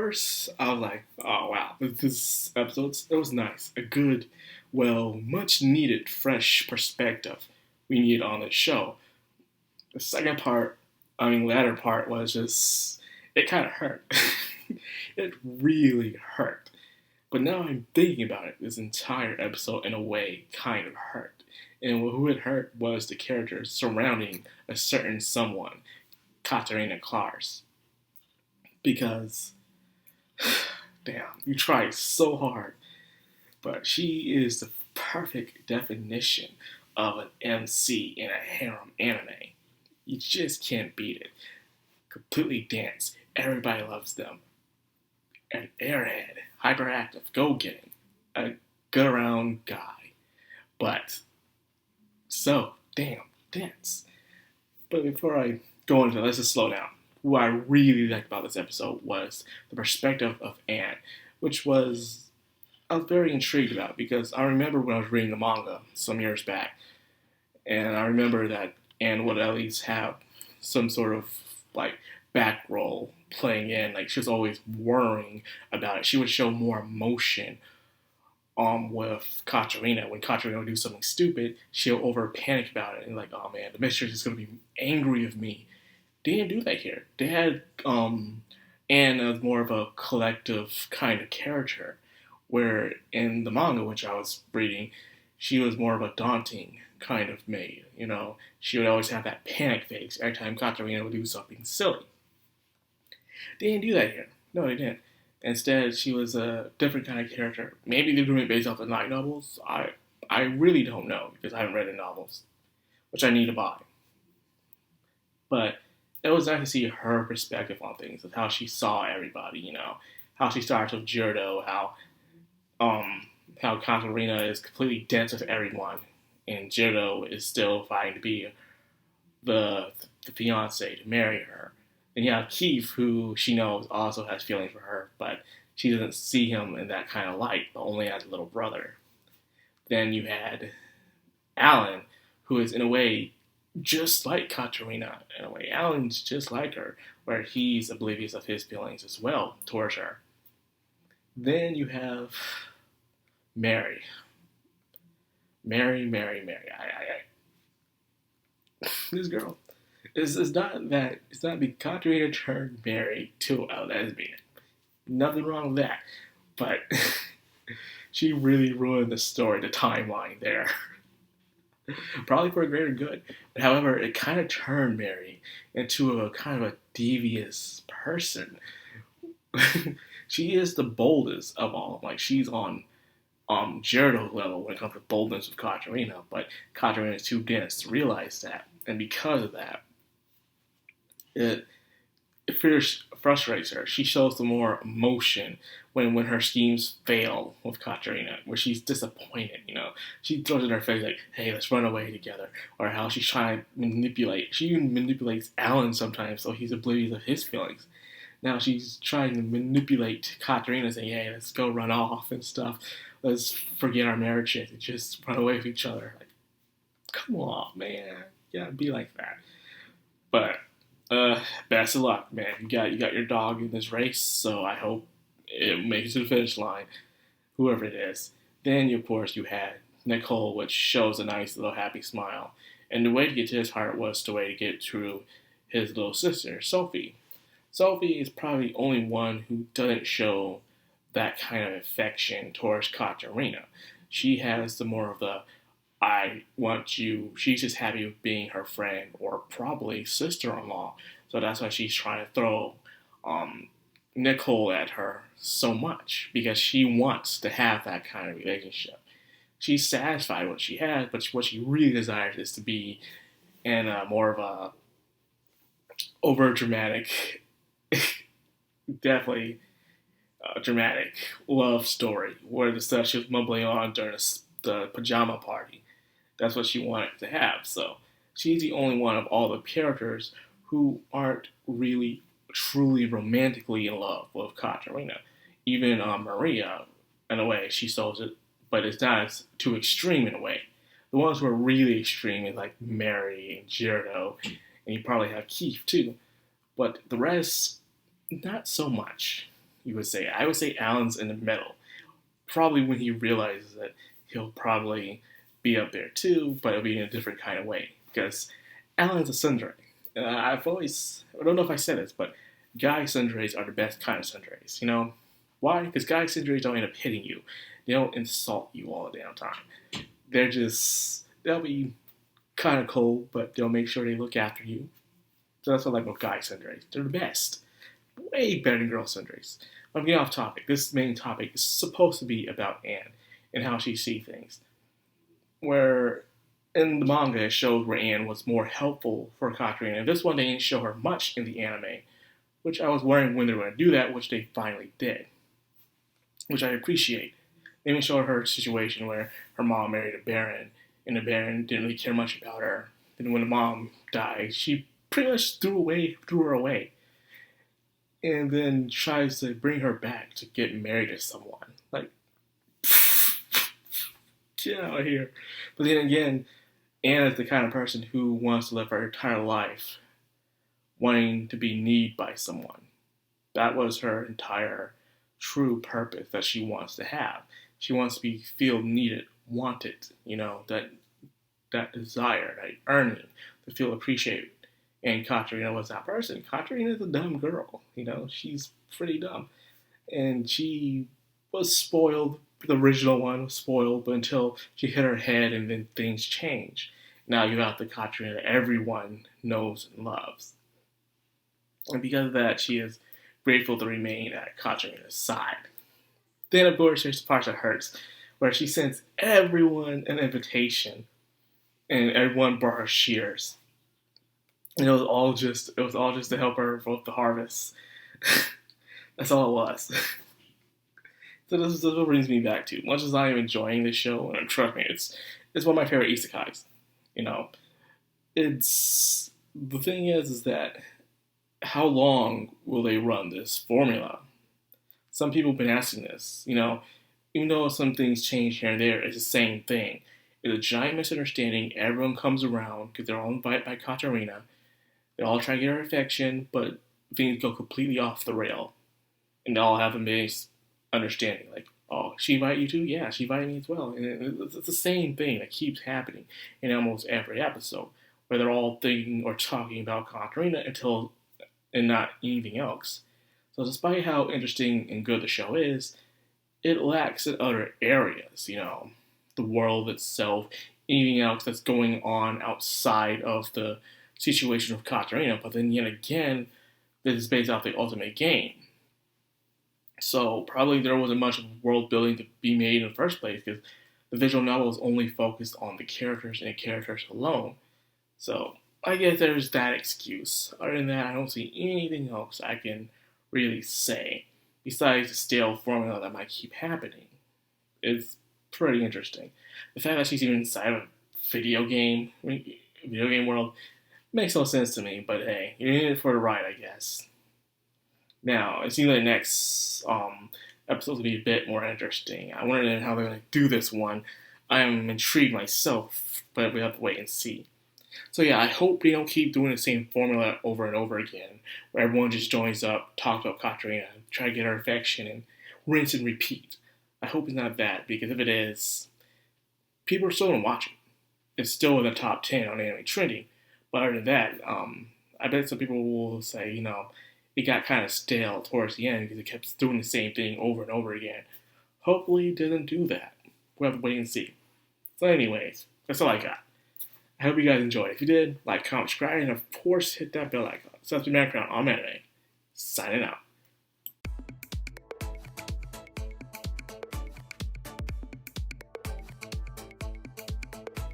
first, I was like, oh wow, this episode, it was nice. A good, well, much needed, fresh perspective we need on the show. The second part, latter part was just, it kind of hurt. It really hurt. But now I'm thinking about it, this entire episode, in a way, kind of hurt. And who it hurt was the characters surrounding a certain someone, Katarina Klars. Because, damn, you tried so hard. But she is the perfect definition of an MC in a harem anime. You just can't beat it. Completely dance. Everybody loves them. An airhead, hyperactive, go-getting, a good-around guy. But, so, damn, dance. But before I go into it, let's just slow down. What I really liked about this episode was the perspective of Anne, which was, I was very intrigued about, because I remember when I was reading the manga some years back, and I remember that Anne would at least have some sort of, like, back role playing in, like, she was always worrying about it. She would show more emotion with Katarina. When Katarina would do something stupid, she'll over panic about it and like, oh man, the mistress is gonna be angry of me. They didn't do that here. They had Anne as more of a collective kind of character, where in the manga, which I was reading, she was more of a daunting kind of maid. You know, she would always have that panic face every time Katarina would do something silly. They didn't do that here. No, they didn't. Instead, she was a different kind of character. Maybe they're doing it based off the light novels. I really don't know, because I haven't read the novels, which I need to buy. But it was nice to see her perspective on things, of how she saw everybody, you know, how she starts with Jirdo, how Katarina is completely dense with everyone, and Jirdo is still fighting to be the fiance, to marry her. And you have Keith, who she knows also has feelings for her, but she doesn't see him in that kind of light, but only as a little brother. Then you had Alan, who is in a way just like Katarina. In a way, Alan's just like her, where he's oblivious of his feelings as well towards her. Then you have Mary. Mary. This girl. It's not because Katarina turned Mary to a lesbian. Nothing wrong with that. But she really ruined the story, the timeline there. Probably for a greater good. But however, it kind of turned Mary into a kind of a devious person. She is the boldest of all. Like, she's on Gyarados level when it comes to boldness with Katarina, but Katarina is too dense to realize that. And because of that, it frustrates her. She shows the more emotion when her schemes fail with Katarina, where she's disappointed, you know. She throws in her face like, hey, let's run away together. Or how she's trying to manipulate. She even manipulates Alan sometimes, so he's oblivious of his feelings. Now she's trying to manipulate Katarina, saying, hey, let's go run off and stuff. Let's forget our marriage and just run away with each other. Like, come on, man. You gotta be like that. But best of luck, man. You got your dog in this race, so I hope it makes it to the finish line, whoever it is. Then, of course, you had Nicole, which shows a nice little happy smile. And the way to get to his heart was the way to get to his little sister, Sophie. Sophie is probably the only one who doesn't show that kind of affection towards Katarina. She has the more of the, I want you, she's just happy with being her friend, or probably sister-in-law. So that's why she's trying to throw Nicole at her so much, because she wants to have that kind of relationship. She's satisfied with what she has, but what she really desires is to be in a more of a over dramatic, definitely dramatic love story, where the stuff she was mumbling on during the pajama party. That's what she wanted to have. So she's the only one of all the characters who aren't really truly romantically in love with Katarina. Even Maria, in a way, she shows it, but it's not too extreme in a way. The ones who are really extreme is like Mary and Gyarados, and you probably have Keith too. But the rest, not so much. you would say. I would say Alan's in the middle. Probably when he realizes that he'll probably be up there too, but it'll be in a different kind of way. Because Alan's a tsundere. I don't know if I said this, but guy tsunderes are the best kind of tsunderes. You know? Why? Because guy tsunderes don't end up hitting you. They don't insult you all the damn time. They'll be kind of cold, but they'll make sure they look after you. So that's what I like about guy tsunderes. They're the best. Way better than girl tsunderes. I'm getting off topic. This main topic is supposed to be about Anne and how she sees things. Where in the manga it showed where Anne was more helpful for Katarina. This one they didn't show her much in the anime, which I was wondering when they were going to do that, which they finally did. Which I appreciate. They even showed her a situation where her mom married a baron, and the baron didn't really care much about her. And when the mom died, she pretty much threw her away. And then tries to bring her back to get married to someone. Like, get out of here. But then again, Anna is the kind of person who wants to live her entire life wanting to be needed by someone. That was her entire true purpose that she wants to have. She wants to feel needed, wanted, that desire, that yearning to feel appreciated. And Katarina was that person. Katarina is a dumb girl, she's pretty dumb. And she was spoiled. The original one was spoiled, but until she hit her head and then things changed. Now you have the Katarina that everyone knows and loves. And because of that, she is grateful to remain at Katarina's side. Then, of course, there's the part that hurts, where she sends everyone an invitation, and everyone brought her shears. And it was all just to help her with the harvest. That's all it was. So this is what brings me back to. Much as I am enjoying this show, and trust me, it's one of my favorite isekais. It's the thing is that how long will they run this formula? Some people have been asking this. Even though some things change here and there, it's the same thing. It's a giant misunderstanding. Everyone comes around because they're all invited by Katarina. They all try to get her affection, but things go completely off the rail. And they all have a misunderstanding. Like, oh, she invited you too? Yeah, she invited me as well. And it's the same thing that keeps happening in almost every episode, where they're all thinking or talking about Katarina and not anything else. So despite how interesting and good the show is, it lacks in other areas, the world itself, anything else that's going on outside of the situation of Katarina. But then yet again, this is based off the Ultimate game. So probably there wasn't much of world building to be made in the first place, because the visual novel is only focused on the characters and the characters alone. So I guess there's that excuse. Other than that, I don't see anything else I can really say, besides the stale formula that might keep happening. It's pretty interesting. The fact that she's even inside of a video game world makes no sense to me, but hey, you're in it for the ride, I guess. Now, it seems like the next episode will be a bit more interesting. I wonder how they're going to do this one. I am intrigued myself, but we have to wait and see. So yeah, I hope they don't keep doing the same formula over and over again, where everyone just joins up, talks about Katarina, try to get her affection, and rinse and repeat. I hope it's not that, because if it is, people are still going to watch it. It's still in the top 10 on anime trending, but other than that, I bet some people will say, it got kind of stale towards the end because it kept doing the same thing over and over again. Hopefully it doesn't do that. We'll have to wait and see. So anyways, that's all I got. I hope you guys enjoyed. If you did, like, comment, subscribe, and of course hit that bell icon. So that's been Madcrownxox on Anime. Signing out.